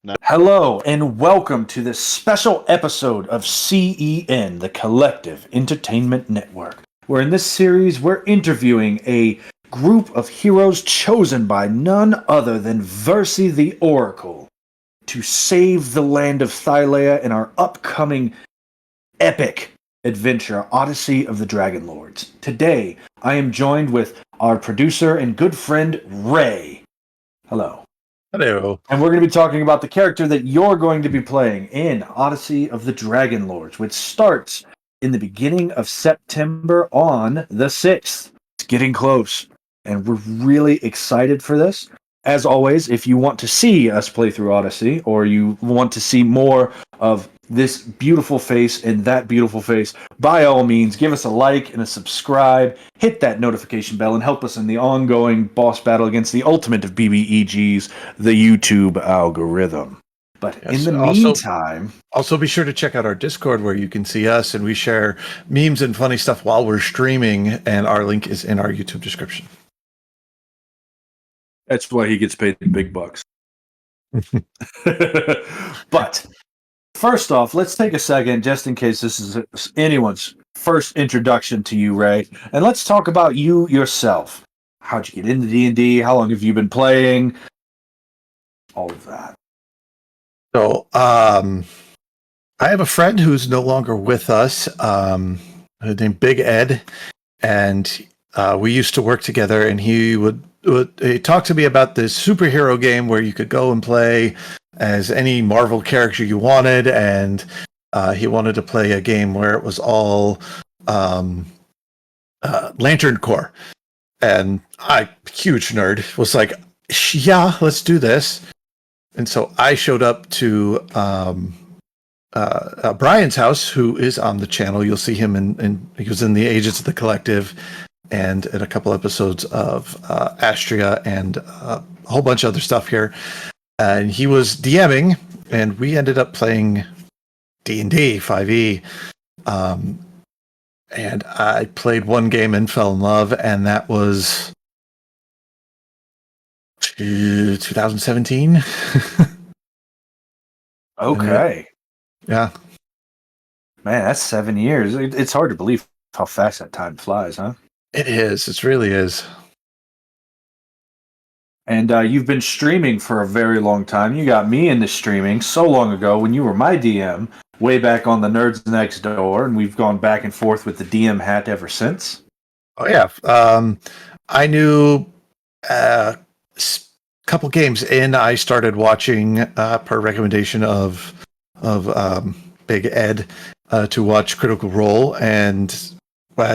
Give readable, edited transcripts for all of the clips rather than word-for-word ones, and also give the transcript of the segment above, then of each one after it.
No. Hello and welcome to this special episode of CEN, the Collective Entertainment Network, where in this series we're interviewing a group of heroes chosen by none other than Versi the Oracle to save the land of Thylea in our upcoming epic adventure, Odyssey of the Dragonlords. Today, I am joined with our producer and good friend, Ray. Hello. Hello. And we're going to be talking about the character that you're going to be playing in Odyssey of the Dragonlords, which starts in the beginning of September on the 6th. It's getting close, and we're really excited for this. As always, if you want to see us play through Odyssey, or you want to see more of this beautiful face and that beautiful face, by all means, give us a like and a subscribe, hit that notification bell, and help us in the ongoing boss battle against the ultimate of BBEGs, the YouTube algorithm. But Yes, in the meantime... Also be sure to check out our Discord where you can see us and we share memes and funny stuff while we're streaming, and our link is in our YouTube description. That's why he gets paid the big bucks. But first off, let's take a second, just in case this is anyone's first introduction to you, Ray, and let's talk about you yourself. How'd you get into D&D? How long have you been playing? All of that. So, I have a friend who's no longer with us, named Big Ed, and we used to work together, and he talk to me about this superhero game where you could go and play as any Marvel character you wanted, and he wanted to play a game where it was all Lantern Corps. And I, huge nerd, was like, yeah, let's do this. And so I showed up to Brian's house, who is on the channel. You'll see him he was in the Agents of the Collective and in a couple episodes of Astria and a whole bunch of other stuff here. And he was DMing, and we ended up playing D&D 5e. And I played one game and fell in love, and that was 2017. Okay. Yeah. Man, that's 7 years. It's hard to believe how fast that time flies, huh? It is. It really is. And you've been streaming for a very long time. You got me into streaming so long ago when you were my DM, way back on the Nerds Next Door, and we've gone back and forth with the DM hat ever since. Oh, yeah. I knew a couple games in, I started watching, per recommendation of Big Ed, to watch Critical Role, and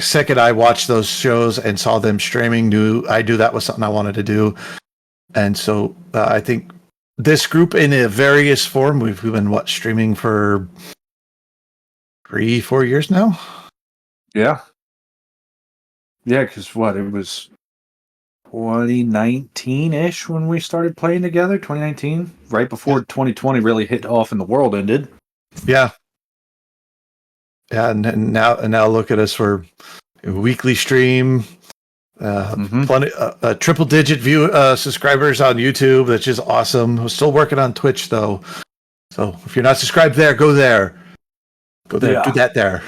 second I watched those shows and saw them streaming, I knew that was something I wanted to do. And so I think this group in a various form, we've been streaming for 3-4 years now. Yeah. Yeah, because it was 2019-ish when we started playing together, 2019, right before 2020 really hit off and the world ended. Yeah. Yeah, and now look at us for a weekly stream, plenty, triple digit subscribers on YouTube, which is awesome. We're still working on Twitch though, so if you're not subscribed there, go there, do that there.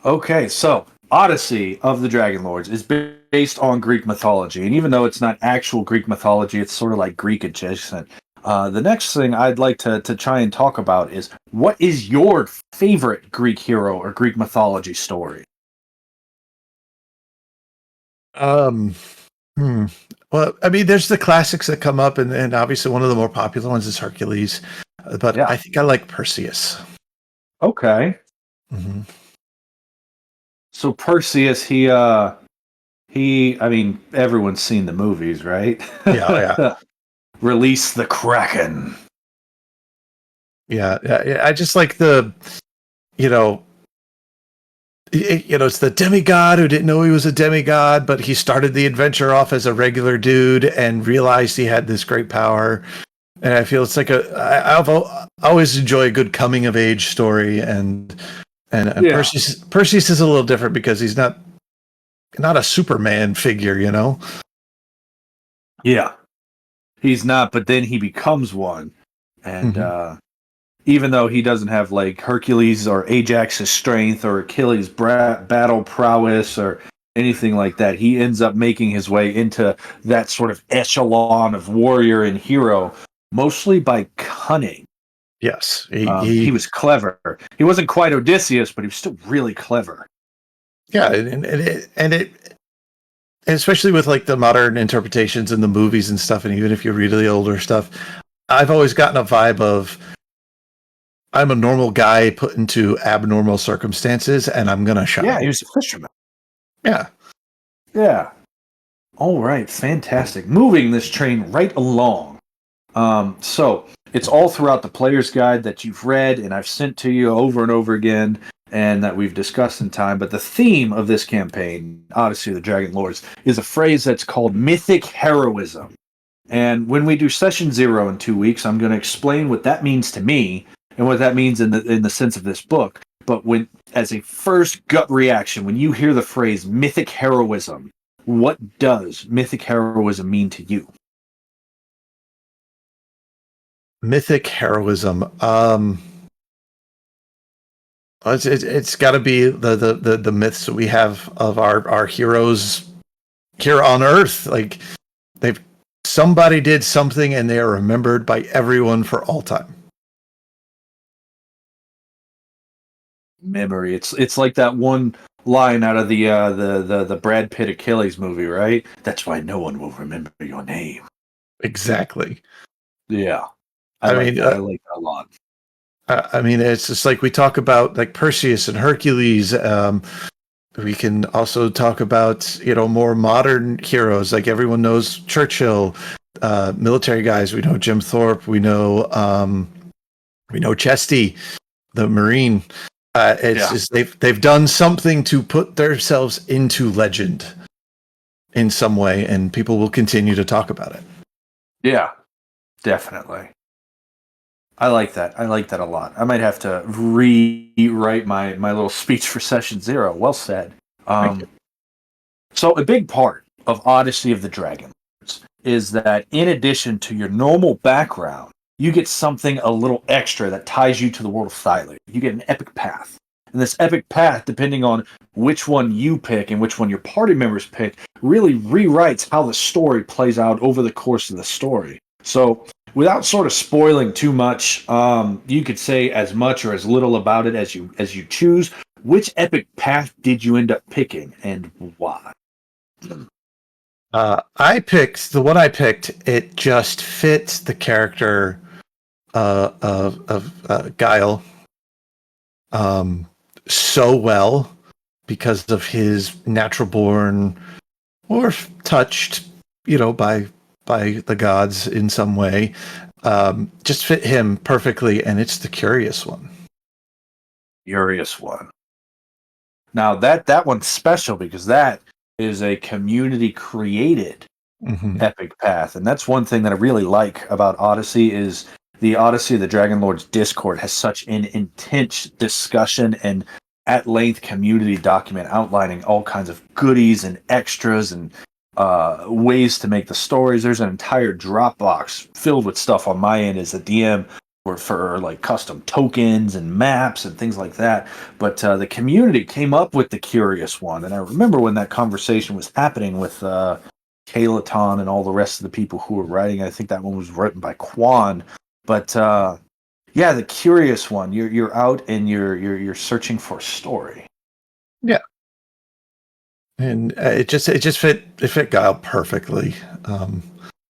Okay, so Odyssey of the Dragonlords is based on Greek mythology, and even though it's not actual Greek mythology, it's sort of like Greek adjacent. The next thing I'd like to try and talk about is, what is your favorite Greek hero or Greek mythology story? Well, I mean, there's the classics that come up, and obviously one of the more popular ones is Hercules, but yeah. I think I like Perseus. Okay. Mm-hmm. So Perseus, I mean, everyone's seen the movies, right? Yeah. Release the Kraken. Yeah. I just like it's the demigod who didn't know he was a demigod, but he started the adventure off as a regular dude and realized he had this great power. And I feel it's like I always enjoy a good coming of age story, and yeah. Perseus is a little different because he's not a Superman figure, Yeah. He's not, but then he becomes one. And even though he doesn't have like Hercules or Ajax's strength or Achilles' battle prowess or anything like that, he ends up making his way into that sort of echelon of warrior and hero, mostly by cunning. Yes, He was clever. He wasn't quite Odysseus, but he was still really clever. Yeah, and especially with like the modern interpretations in the movies and stuff, and even if you read the older stuff, I've always gotten a vibe of I'm a normal guy put into abnormal circumstances, and I'm gonna shine. Yeah, he was a fisherman. Yeah. Yeah. All right, fantastic. Moving this train right along. So it's all throughout the player's guide that you've read and I've sent to you over and over again and that we've discussed in time. But the theme of this campaign, Odyssey of the Dragonlords, is a phrase that's called mythic heroism. And when we do session 0 in 2 weeks, I'm going to explain what that means to me and what that means in the sense of this book. But when, as a first gut reaction, when you hear the phrase mythic heroism, what does mythic heroism mean to you? Mythic heroism. It's got to be the myths that we have of our heroes here on Earth. Like somebody did something and they are remembered by everyone for all time. Memory. It's like that one line out of the Brad Pitt Achilles movie, right? That's why no one will remember your name. Exactly. Yeah, I like that a lot. I mean, it's just like we talk about like Perseus and Hercules. We can also talk about more modern heroes. Like everyone knows Churchill, military guys. We know Jim Thorpe. We know Chesty, the Marine. It's just they've done something to put themselves into legend in some way, and people will continue to talk about it. Yeah, definitely. I like that. I like that a lot. I might have to rewrite my little speech for session 0. Well said. So a big part of Odyssey of the Dragonlords is that in addition to your normal background, you get something a little extra that ties you to the world of Thylea. You get an epic path. And this epic path, depending on which one you pick and which one your party members pick, really rewrites how the story plays out over the course of the story. So without sort of spoiling too much, you could say as much or as little about it as you choose. Which epic path did you end up picking and why? I picked the one I picked. It just fit the character of Geil so well because of his natural born or touched, by the gods in some way. Just fit him perfectly, and it's the curious one. Curious one. Now that one's special because that is a community created epic path, and that's one thing that I really like about Odyssey is the Odyssey of the Dragonlords Discord has such an intense discussion and at length community document outlining all kinds of goodies and extras and ways to make the stories. There's an entire Dropbox filled with stuff on my end as a DM for like custom tokens and maps and things like that. But the community came up with the curious one, and I remember when that conversation was happening with Kalaton and all the rest of the people who were writing. I think that one was written by Quan. But the curious one. You're out and you're searching for a story. Yeah, and it just fit Geil perfectly,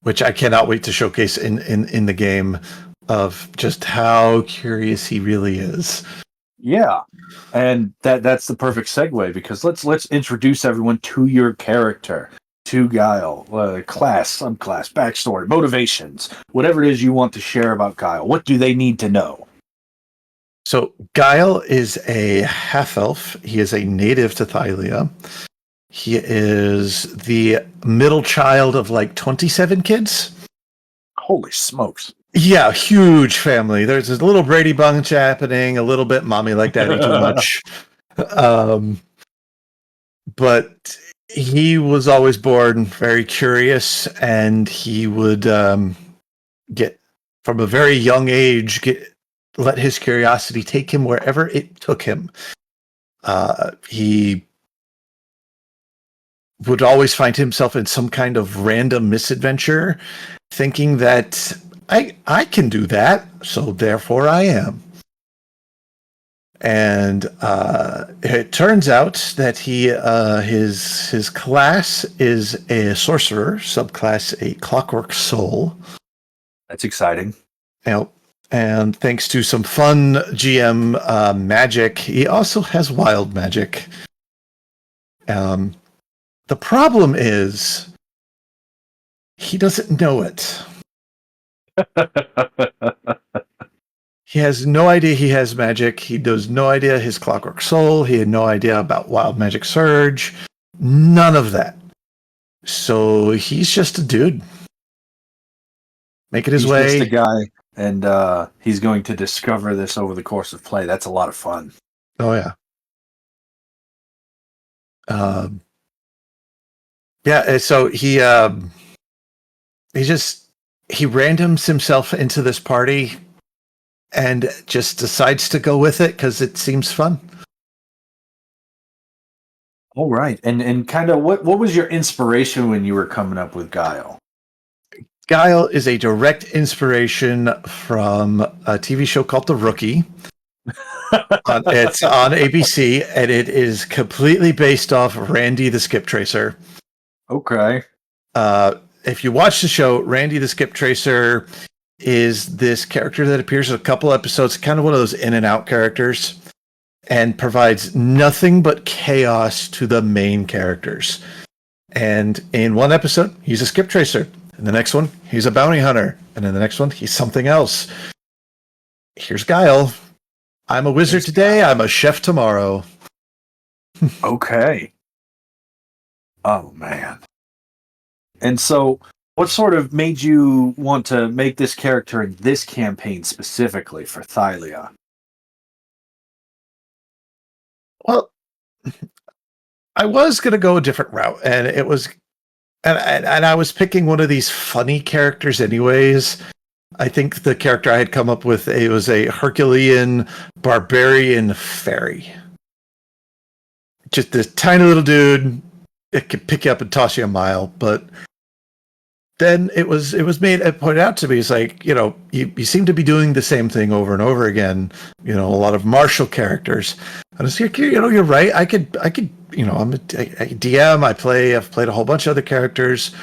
which I cannot wait to showcase in the game of just how curious he really is. Yeah, and that's the perfect segue because let's introduce everyone to your character. To Geil, class, subclass, backstory, motivations, whatever it is you want to share about Geil. What do they need to know? So Geil is a half-elf. He is a native to Thylea. He is the middle child of like 27 kids. Holy smokes. Yeah, huge family. There's a little Brady Bunch happening, a little bit mommy like daddy too much. But he was always born very curious, and he would get from a very young age let his curiosity take him wherever it took him. He would always find himself in some kind of random misadventure, thinking that I can do that, so therefore I am. And it turns out that his class is a sorcerer, subclass a clockwork soul. That's exciting. And thanks to some fun GM magic, he also has wild magic. The problem is he doesn't know it. He has no idea he has magic. He does no idea his clockwork soul. He had no idea about wild magic surge. None of that. So he's just a dude. Making his way. He's just a guy, and he's going to discover this over the course of play. That's a lot of fun. Oh, yeah. Yeah, so he randoms himself into this party and just decides to go with it because it seems fun. All right. And kind of what was your inspiration when you were coming up with Geil? Geil is a direct inspiration from a TV show called The Rookie. It's on ABC, and it is completely based off Randy the Skip Tracer. Okay. If you watch the show, Randy the Skip Tracer is this character that appears in a couple episodes, kind of one of those in and out characters, and provides nothing but chaos to the main characters. And in one episode, he's a skip tracer. In the next one, he's a bounty hunter. And in the next one, he's something else. Here's Geil. I'm a wizard today. I'm a chef tomorrow. Okay. Oh, man. And so, what sort of made you want to make this character in this campaign specifically for Thylea? Well, I was going to go a different route, and it was, and I was picking one of these funny characters anyways. I think the character I had come up with, it was a Herculean barbarian fairy. Just this tiny little dude. It could pick you up and toss you a mile, but then it was pointed out to me, it's like, you seem to be doing the same thing over and over again, a lot of martial characters. And I was like, you're right. I could, I'm a DM. I've played a whole bunch of other characters.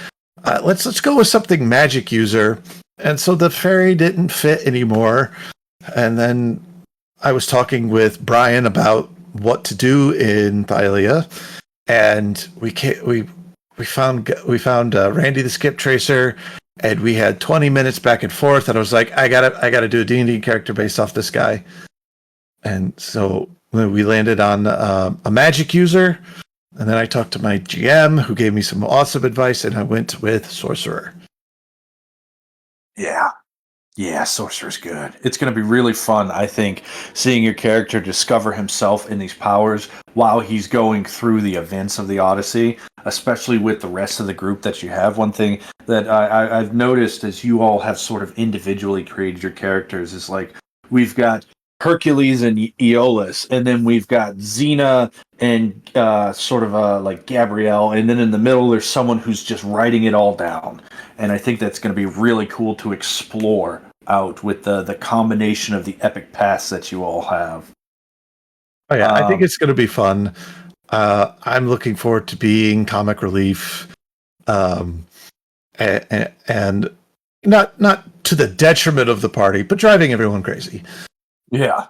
Let's go with something magic user. And so the fairy didn't fit anymore. And then I was talking with Brian about what to do in Thylea, and we found Randy the Skip Tracer, and we had 20 minutes back and forth. And I was like, I gotta do a D&D character based off this guy. And so we landed on a magic user, and then I talked to my GM, who gave me some awesome advice, and I went with sorcerer. Yeah, sorcerer's good. It's going to be really fun, I think, seeing your character discover himself in these powers while he's going through the events of the Odyssey, especially with the rest of the group that you have. One thing that I've noticed as you all have sort of individually created your characters is like, we've got Hercules and Aeolus, and then we've got Xena and sort of like Gabrielle, and then in the middle there's someone who's just writing it all down. And I think that's going to be really cool to explore out with the combination of the epic past that you all have. Oh yeah, I think it's going to be fun. I'm looking forward to being comic relief, and not to the detriment of the party, but driving everyone crazy. Yeah.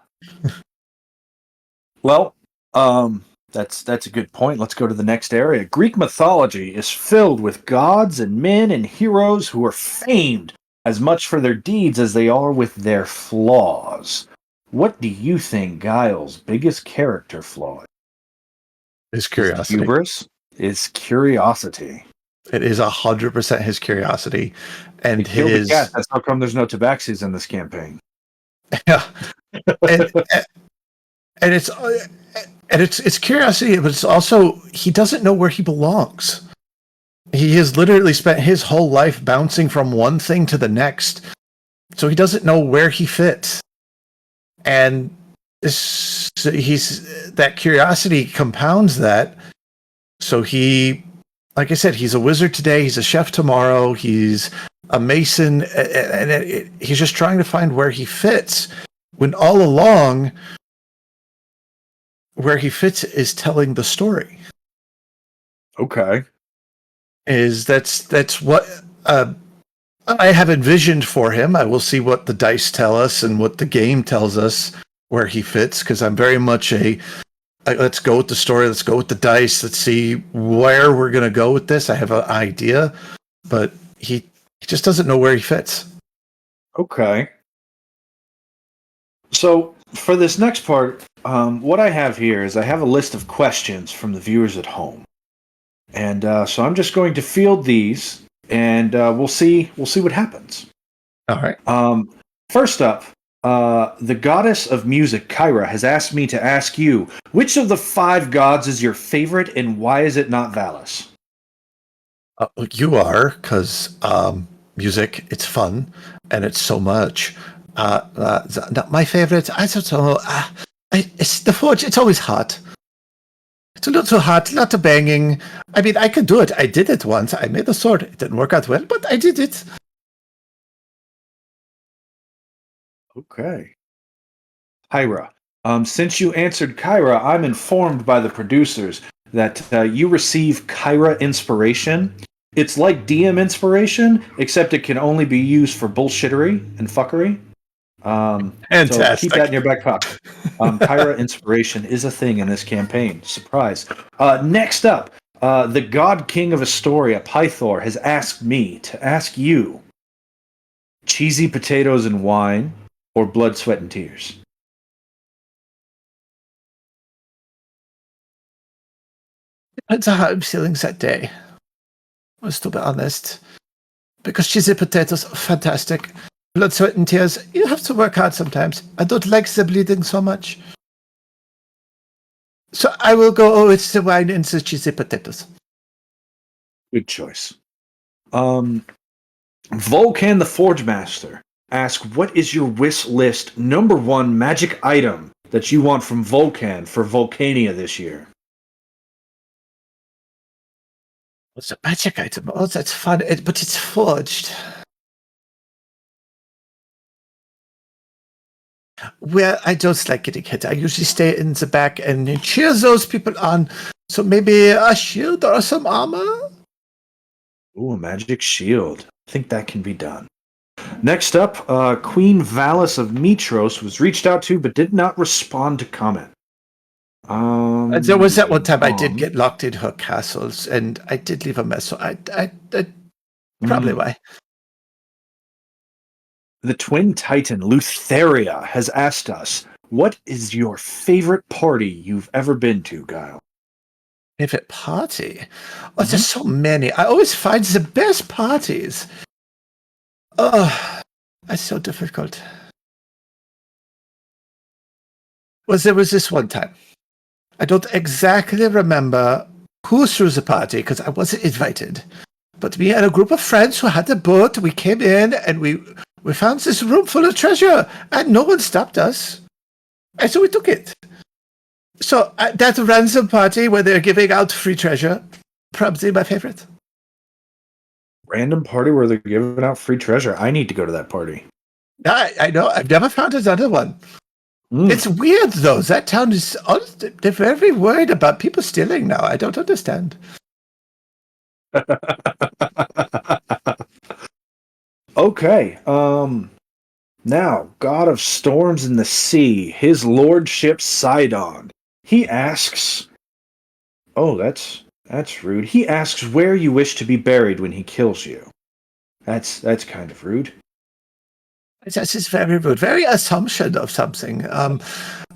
Well, that's a good point. Let's go to the next area. Greek mythology is filled with gods and men and heroes who are famed as much for their deeds as they are with their flaws. What do you think Geil's biggest character flaw is? Curiosity. Hubris is curiosity. It is 100% his curiosity, and his. That's how come there's no tabaxis in this campaign. Yeah, and it's curiosity, but it's also he doesn't know where he belongs. He has literally spent his whole life bouncing from one thing to the next, so he doesn't know where he fits. And that curiosity compounds that. So like I said, he's a wizard today. He's a chef tomorrow. He's a mason, and he's just trying to find where he fits. When all along, where he fits is telling the story. Okay. That's what I have envisioned for him. I will see what the dice tell us and what the game tells us where he fits, because I'm very much let's go with the story, let's go with the dice, let's see where we're going to go with this. I have an idea, but he just doesn't know where he fits. Okay. So for this next part, what I have here is I have a list of questions from the viewers at home. And so I'm just going to field these, and we'll see what happens. All right. First up, the goddess of music, Kyra, has asked me to ask you, which of the 5 gods is your favorite, and why is it not Valis? You are, because music, it's fun, and it's so much. My favorite, I don't know. It's the forge. It's always hot. It's a little too hot, a lot of banging. I mean, I could do it. I did it once. I made a sword. It didn't work out well, but I did it. Okay. Kyra. Since you answered Kyra, I'm informed by the producers that you receive Kyra inspiration. It's like DM inspiration, except it can only be used for bullshittery and fuckery. Fantastic. So keep that in your back pocket. Kyra inspiration is a thing in this campaign. Surprise. Next up, the God King of Astoria, Pythor, has asked me to ask you, cheesy potatoes and wine or blood, sweat, and tears? Depends on how I'm feeling that day. Let's to be honest. Because cheesy potatoes are fantastic. Blood, sweat, and tears, you have to work hard sometimes. I don't like the bleeding so much. So I will go with the wine and the cheesy potatoes. Good choice. Volcan the Forge Master asks, what is your wish list number 1 magic item that you want from Volcan for Volcania this year? What's a magic item? Oh, that's fun. But it's forged. Well, I don't like getting hit. I usually stay in the back and cheer those people on. So maybe a shield or some armor? Ooh, a magic shield. I think that can be done. Next up, Queen Valis of Mitros was reached out to but did not respond to comment. There was that one time I did get locked in her castles, and I did leave a mess. So I probably why. The Twin Titan, Lutheria, has asked us, what is your favorite party you've ever been to, Geil? Favorite party? Oh, there's so many. I always find the best parties. Oh, that's so difficult. Well, there was this one time. I don't exactly remember who threw the party because I wasn't invited. But me and a group of friends who had a boat, we came in and we found this room full of treasure and no one stopped us. And so we took it. So that random party where they're giving out free treasure, probably my favorite. Random party where they're giving out free treasure. I need to go to that party. I know. I've never found another one. It's weird, though. That town is... They're very worried about people stealing now. I don't understand. Okay. Now, God of Storms and the Sea, his lordship Sidon. He asks... Oh, that's rude. He asks where you wish to be buried when he kills you. That's kind of rude. That is very rude. Very assumption of something.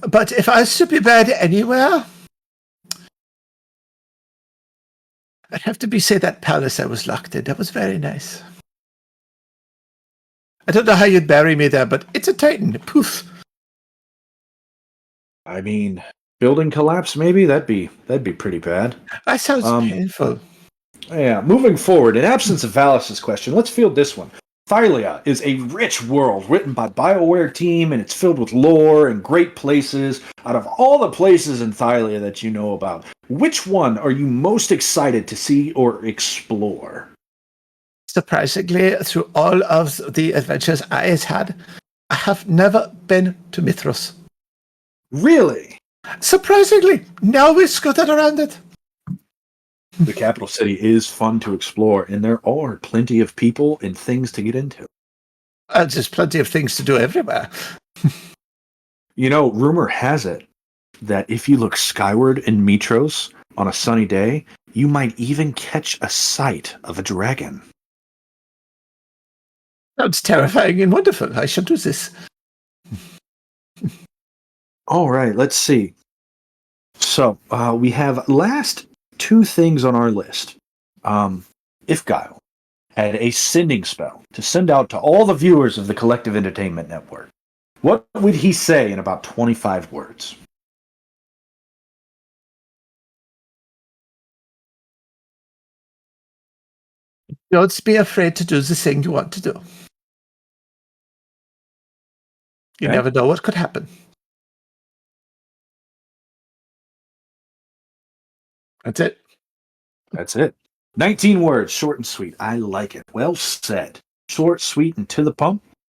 But if I was to be buried anywhere, I'd have to say that palace I was locked in. That was very nice. I don't know how you'd bury me there, but it's a Titan. Poof. I mean, building collapse, maybe that'd be pretty bad. That sounds painful. Yeah, moving forward, in absence of Valis' question, let's field this one. Thylea is a rich world written by BioWare team, and it's filled with lore and great places. Out of all the places in Thylea that you know about, which one are you most excited to see or explore? Surprisingly, through all of the adventures I have had, I have never been to Mithras. Really? Surprisingly, now we're scattered around it. The capital city is fun to explore, and there are plenty of people and things to get into. There's plenty of things to do everywhere. You know, rumor has it that if you look skyward in Mitros on a sunny day, you might even catch a sight of a dragon. Sounds terrifying and wonderful. I shall do this. All right, let's see. So, we have last two things on our list. If Geil had a sending spell to send out to all the viewers of the Collective Entertainment Network, what would he say in about 25 words? Don't be afraid to do the thing you want to do. You never know what could happen. That's it. That's it. 19 words, short and sweet. I like it. Well said. Short, sweet, and to the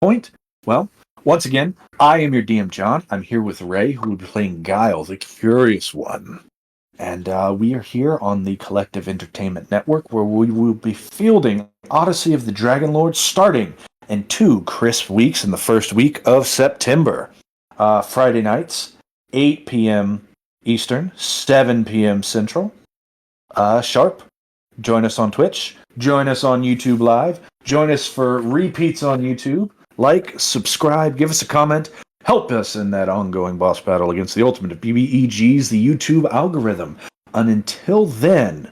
point. Well, once again, I am your DM Jon. I'm here with Ray, who will be playing Geil, the Curious One. And we are here on the Collective Entertainment Network, where we will be fielding Odyssey of the Dragonlords starting in 2 crisp weeks in the first week of September. Friday nights, 8 p.m. Eastern, 7 p.m. Central. Sharp. Join us on Twitch. Join us on YouTube Live. Join us for repeats on YouTube. Like, subscribe, give us a comment. Help us in that ongoing boss battle against the ultimate of BBEGs, the YouTube algorithm. And until then,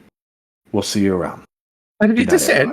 we'll see you around. I need to say.